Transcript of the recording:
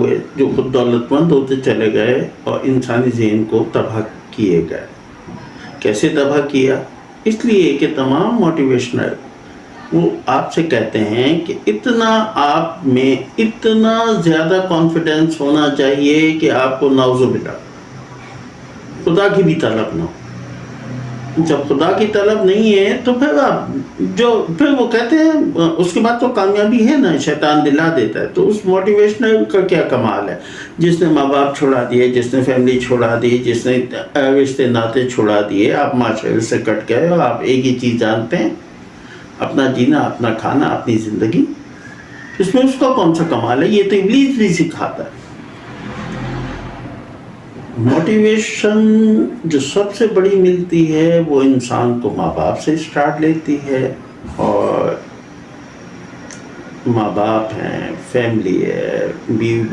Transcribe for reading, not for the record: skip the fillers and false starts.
ہوئے جو خود دولتمند ہوتے چلے گئے اور انسانی ذہن کو تباہ کیے گئے۔ کیسے تباہ کیا؟ اس لیے کہ تمام موٹیویشنل وہ آپ سے کہتے ہیں کہ اتنا آپ میں اتنا زیادہ کانفیڈنس ہونا چاہیے کہ آپ کو نعوذ باللہ خدا کی بھی طلب نہ ہو۔ جب خدا کی طلب نہیں ہے تو پھر وہ کہتے ہیں اس کے بعد تو کامیابی ہے نا، شیطان دلا دیتا ہے۔ تو اس موٹیویشنل کا کیا کمال ہے؟ جس نے ماں باپ چھوڑا دیے، جس نے فیملی چھوڑا دی، جس نے رشتے ناطے چھوڑا دیے، آپ معاشرے سے کٹ گئے اور آپ ایک ہی چیز جانتے ہیں، اپنا جینا، اپنا کھانا، اپنی زندگی۔ اس میں اس کا کون سا کمال ہے؟ یہ تو ابلیس بھی سکھاتا ہے۔ موٹیویشن جو سب سے بڑی ملتی ہے وہ انسان کو ماں باپ سے اسٹارٹ لیتی ہے، اور ماں باپ ہیں، فیملی ہے، بیوی